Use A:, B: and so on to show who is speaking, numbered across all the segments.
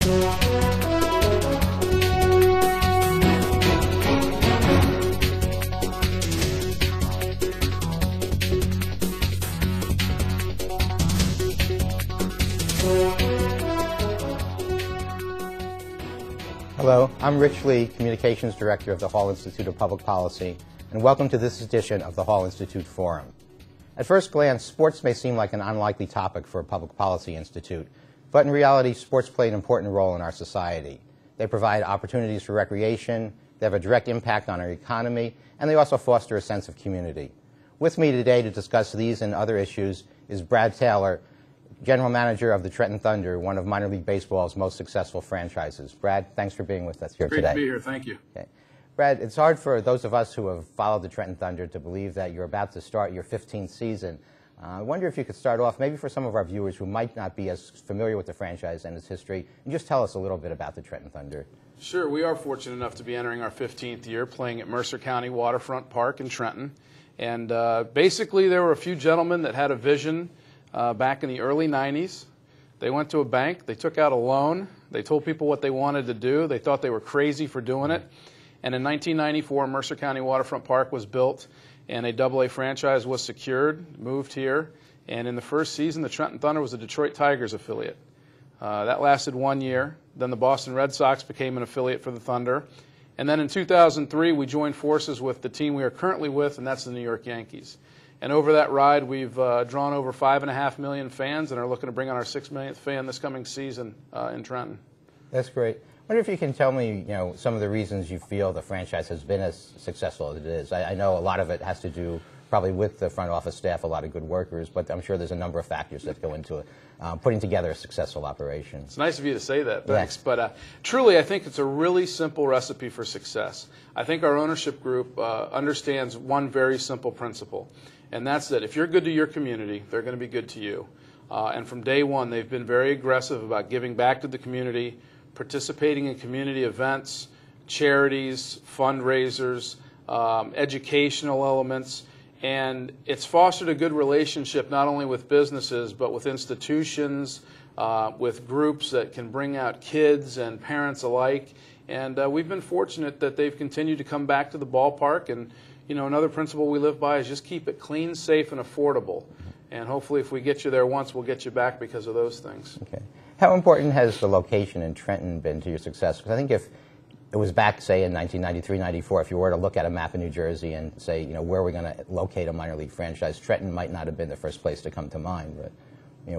A: Hello, I'm Rich Lee, Communications Director of the Hall Institute of Public Policy, and welcome to this edition of the Hall Institute Forum. At first glance, sports may seem like an unlikely topic for a public policy institute, but in reality, sports play an important role in our society. They provide opportunities for recreation, they have a direct impact on our economy, and they also foster a sense of community. With me today to discuss these and other issues is Brad Taylor, General Manager of the Trenton Thunder, one of minor league baseball's most successful franchises. Brad, thanks for being with us here today.
B: Great to be here. Thank you.
A: Okay. Brad, it's hard for those of us who have followed the Trenton Thunder to believe that you're about to start your 15th season. I wonder if you could start off, maybe for some of our viewers who might not be as familiar with the franchise and its history, and just tell us a little bit about the Trenton Thunder.
B: Sure. We are fortunate enough to be entering our 15th year playing at Mercer County Waterfront Park in Trenton. And basically there were a few gentlemen that had a vision back in the early 90s. They went to a bank, they took out a loan, they told people what they wanted to do, they thought they were crazy for doing it, and in 1994 Mercer County Waterfront Park was built and a AA franchise was secured, moved here, and in the first season the Trenton Thunder was a Detroit Tigers affiliate. That lasted 1 year, then the Boston Red Sox became an affiliate for the Thunder, and then in 2003 we joined forces with the team we are currently with, and that's the New York Yankees. And over that ride, we've drawn over 5.5 million fans and are looking to bring on our 6 millionth fan this coming season in Trenton.
A: That's great. I wonder if you can tell me, some of the reasons you feel the franchise has been as successful as it is. I know a lot of it has to do probably with the front office staff, a lot of good workers, but I'm sure there's a number of factors that go into it, putting together a successful operation.
B: It's nice of you to say that, thanks.
A: Yes.
B: But truly, I think it's a really simple recipe for success. I think our ownership group understands one very simple principle. And that's that if you're good to your community, they're going to be good to you. And from day one, they've been very aggressive about giving back to the community, participating in community events, charities, fundraisers, educational elements. And it's fostered a good relationship not only with businesses, but with institutions, with groups that can bring out kids and parents alike. And we've been fortunate that they've continued to come back to the ballpark. And another principle we live by is just keep it clean, safe, and affordable. And hopefully if we get you there once, we'll get you back because of those things. Okay.
A: How important has the location in Trenton been to your success? Because I think if it was back, say, in 1993-94, if you were to look at a map of New Jersey and say, where are we going to locate a minor league franchise, Trenton might not have been the first place to come to mind. But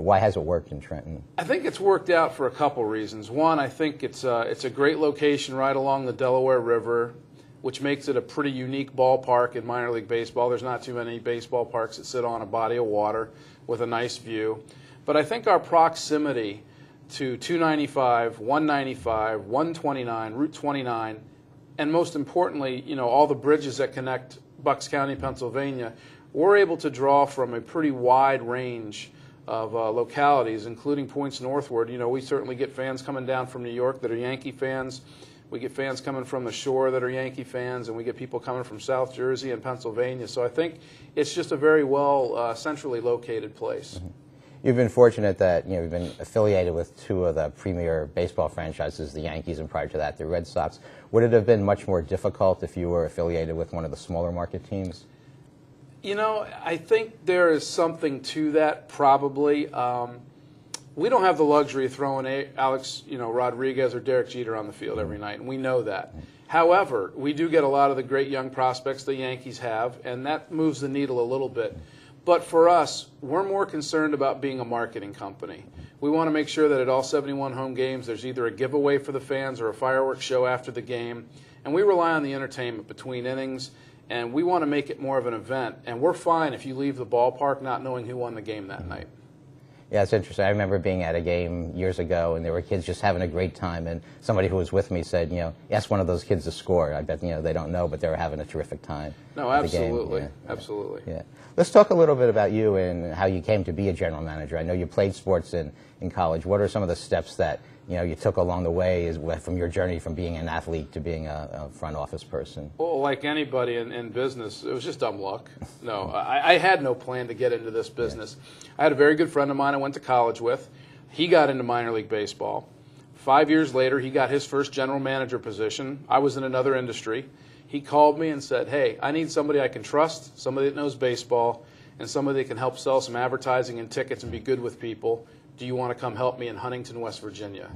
A: why has it worked in Trenton?
B: I think it's worked out for a couple reasons. One, I think it's a great location right along the Delaware River, which makes it a pretty unique ballpark in minor league baseball. There's not too many baseball parks that sit on a body of water with a nice view. But I think our proximity to 295, 195, 129, Route 29, and most importantly, all the bridges that connect Bucks County, Pennsylvania, we're able to draw from a pretty wide range of localities, including points northward. We certainly get fans coming down from New York that are Yankee fans. We get fans coming from the shore that are Yankee fans, and we get people coming from South Jersey and Pennsylvania. So I think it's just a very well centrally located place.
A: Mm-hmm. You've been fortunate that you've been affiliated with two of the premier baseball franchises, the Yankees, and prior to that, the Red Sox. Would it have been much more difficult if you were affiliated with one of the smaller market teams?
B: I think there is something to that, probably. We don't have the luxury of throwing Alex, Rodriguez or Derek Jeter on the field every night, and we know that. However, we do get a lot of the great young prospects the Yankees have, and that moves the needle a little bit. But for us, we're more concerned about being a marketing company. We want to make sure that at all 71 home games, there's either a giveaway for the fans or a fireworks show after the game, and we rely on the entertainment between innings, and we want to make it more of an event. And we're fine if you leave the ballpark not knowing who won the game that night.
A: Yeah, it's interesting. I remember being at a game years ago, and there were kids just having a great time, and somebody who was with me said, ask one of those kids to score. I bet, they don't know, but they were having a terrific time.
B: No, absolutely. Yeah. Absolutely.
A: Yeah. Let's talk a little bit about you and how you came to be a general manager. I know you played sports in college. What are some of the steps that, you took along the way from your journey from being an athlete to being a front office person?
B: Well, like anybody in business, it was just dumb luck. No, I had no plan to get into this business. Yeah. I had a very good friend of mine I went to college with. He got into minor league baseball. 5 years later, he got his first general manager position. I was in another industry. He called me and said, hey, I need somebody I can trust, somebody that knows baseball, and somebody that can help sell some advertising and tickets and be good with people. Do you want to come help me in Huntington, West Virginia?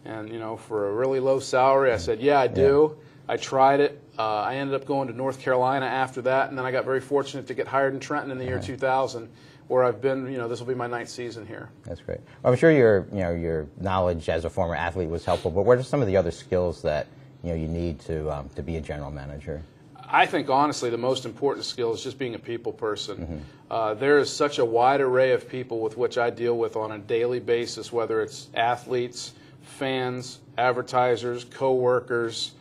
B: And, you know, for a really low salary, I said, yeah, I do. I tried it. I ended up going to North Carolina after that, and then I got very fortunate to get hired in Trenton in the year 2000, where I've been, you know, this will be my 9th season here.
A: That's great. Well, I'm sure your knowledge as a former athlete was helpful, but what are some of the other skills that, you need to be a general manager?
B: I think, honestly, the most important skill is just being a people person. There is such a wide array of people with which I deal with on a daily basis, whether it's athletes, fans, advertisers, co-workers,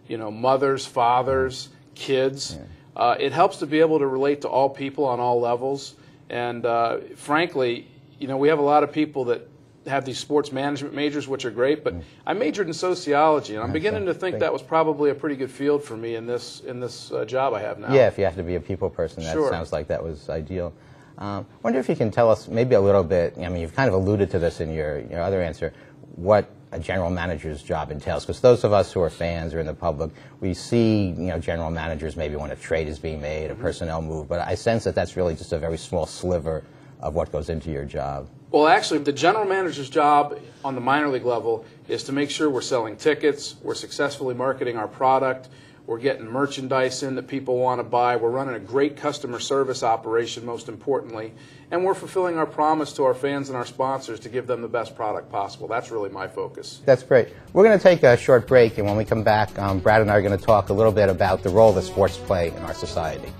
B: you know, mothers, fathers, kids. It helps to be able to relate to all people on all levels. And frankly, you know, we have a lot of people that have these sports management majors, which are great, but I majored in sociology, and I'm beginning to think that was probably a pretty good field for me in this job I have now.
A: Yeah, if you have to be a people person, that sounds like that was ideal. I wonder if you can tell us maybe a little bit, I mean, you've kind of alluded to this in your other answer, what a general manager's job entails. Because those of us who are fans or in the public, we see, general managers maybe when a trade is being made, a personnel move, but I sense that that's really just a very small sliver of what goes into your job.
B: Well, actually, the general manager's job on the minor league level is to make sure we're selling tickets, we're successfully marketing our product, we're getting merchandise in that people want to buy, we're running a great customer service operation, most importantly, and we're fulfilling our promise to our fans and our sponsors to give them the best product possible. That's really my focus.
A: That's great. We're going to take a short break, and when we come back, Brad and I are going to talk a little bit about the role that sports play in our society.